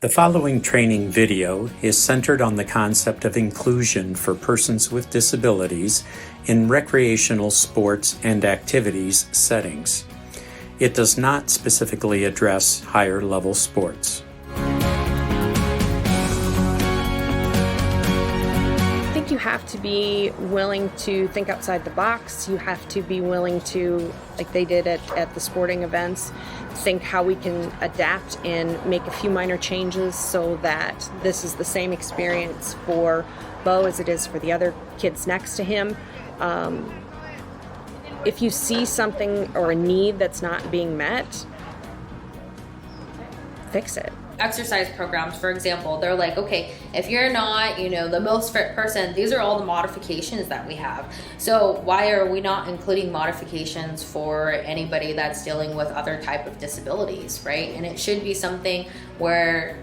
The following training video is centered on the concept of inclusion for persons with disabilities in recreational sports and activities settings. It does not specifically address higher level sports. I think you have to be willing to think outside the box. You have to be willing to, like they did at the sporting events, think how we can adapt and make a few minor changes so that this is the same experience for Bo as it is for the other kids next to him. If you see something or a need that's not being met, fix it. Exercise programs, for example, they're like, okay, if you're not, the most fit person, these are all the modifications that we have. So why are we not including modifications for anybody that's dealing with other type of disabilities, right? And it should be something where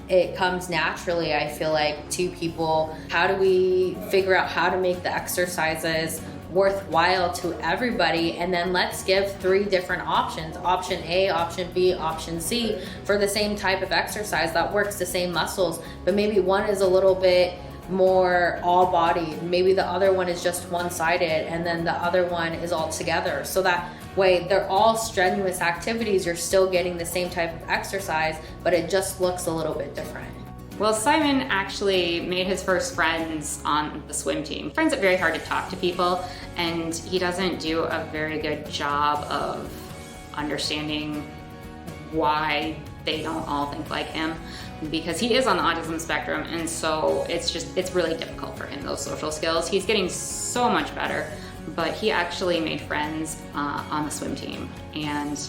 it comes naturally, I feel like, to people. How do we figure out how to make the exercises worthwhile to everybody, and then let's give 3 different options: option A, option B, option C, for the same type of exercise that works the same muscles, but maybe one is a little bit more all-bodied, maybe the other one is just one-sided, and then the other one is all together. So that way they're all strenuous activities, you're still getting the same type of exercise, but it just looks a little bit different. Well, Simon actually made his first friends on the swim team. He finds it very hard to talk to people, and he doesn't do a very good job of understanding why they don't all think like him, because he is on the autism spectrum, and so it's really difficult for him, those social skills. He's getting so much better, but he actually made friends on the swim team, and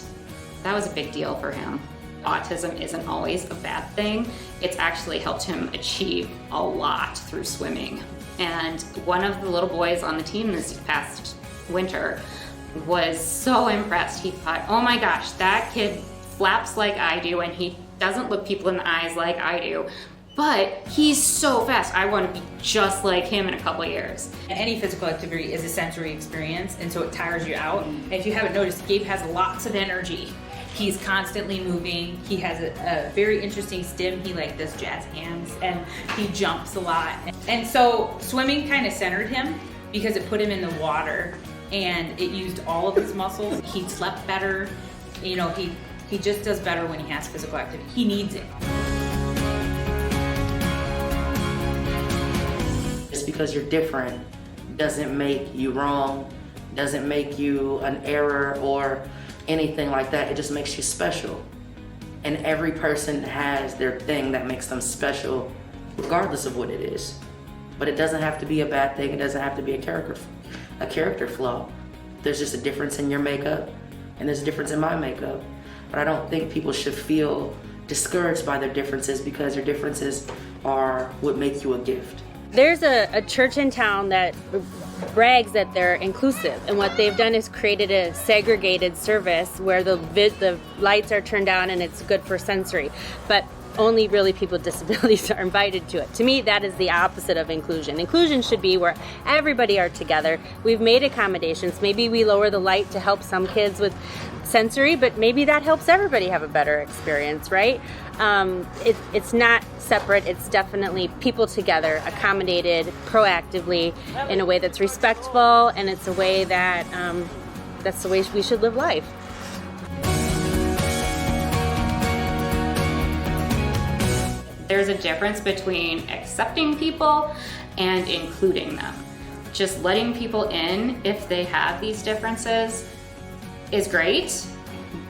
that was a big deal for him. Autism isn't always a bad thing. It's actually helped him achieve a lot through swimming. And one of the little boys on the team this past winter was so impressed. He thought, oh my gosh, that kid flaps like I do, and he doesn't look people in the eyes like I do, but he's so fast. I want to be just like him in a couple of years. Any physical activity is a sensory experience, and so it tires you out. And if you haven't noticed, Gabe has lots of energy. He's constantly moving. He has a very interesting stim. He does jazz hands, and he jumps a lot. And so swimming kind of centered him because it put him in the water and it used all of his muscles. He slept better. He just does better when he has physical activity. He needs it. Just because you're different doesn't make you wrong, doesn't make you an error or anything like that. It just makes you special. And every person has their thing that makes them special, regardless of what it is. But it doesn't have to be a bad thing. It doesn't have to be a character flaw. There's just a difference in your makeup, and there's a difference in my makeup. But I don't think people should feel discouraged by their differences, because your differences are what make you a gift. There's a church in town that brags that they're inclusive, and what they've done is created a segregated service where the lights are turned down and it's good for sensory, but only really people with disabilities are invited to it. To me, that is the opposite of inclusion. Inclusion should be where everybody are together. We've made accommodations. Maybe we lower the light to help some kids with sensory, but maybe that helps everybody have a better experience, right? It's not separate. It's definitely people together, accommodated proactively in a way that's respectful, and it's a way that that's the way we should live life. There's a difference between accepting people and including them. Just letting people in if they have these differences is great,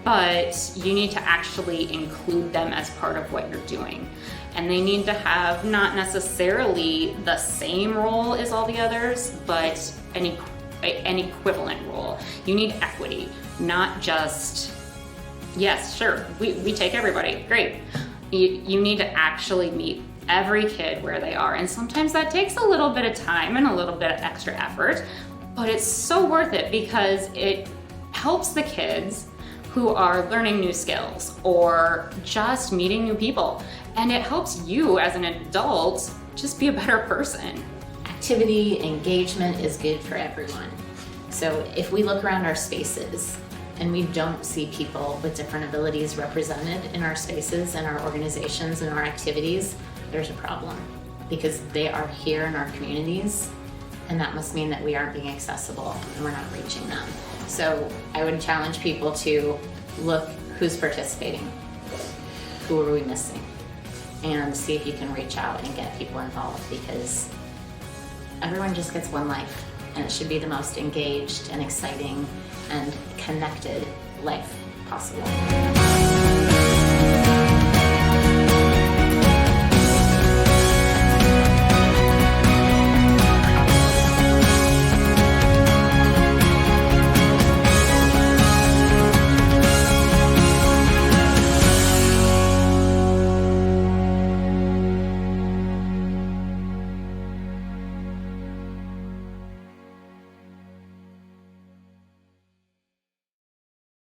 but you need to actually include them as part of what you're doing. And they need to have not necessarily the same role as all the others, but an equivalent role. You need equity, not just, yes, sure, we take everybody, great. You need to actually meet every kid where they are. And sometimes that takes a little bit of time and a little bit of extra effort, but it's so worth it because it helps the kids who are learning new skills or just meeting new people. And it helps you as an adult just be a better person. Activity, engagement is good for everyone. So if we look around our spaces, and we don't see people with different abilities represented in our spaces and our organizations and our activities, there's a problem, because they are here in our communities, and that must mean that we aren't being accessible and we're not reaching them. So I would challenge people to look who's participating, who are we missing, and see if you can reach out and get people involved, because everyone just gets one life, and it should be the most engaged and exciting and connected life possible.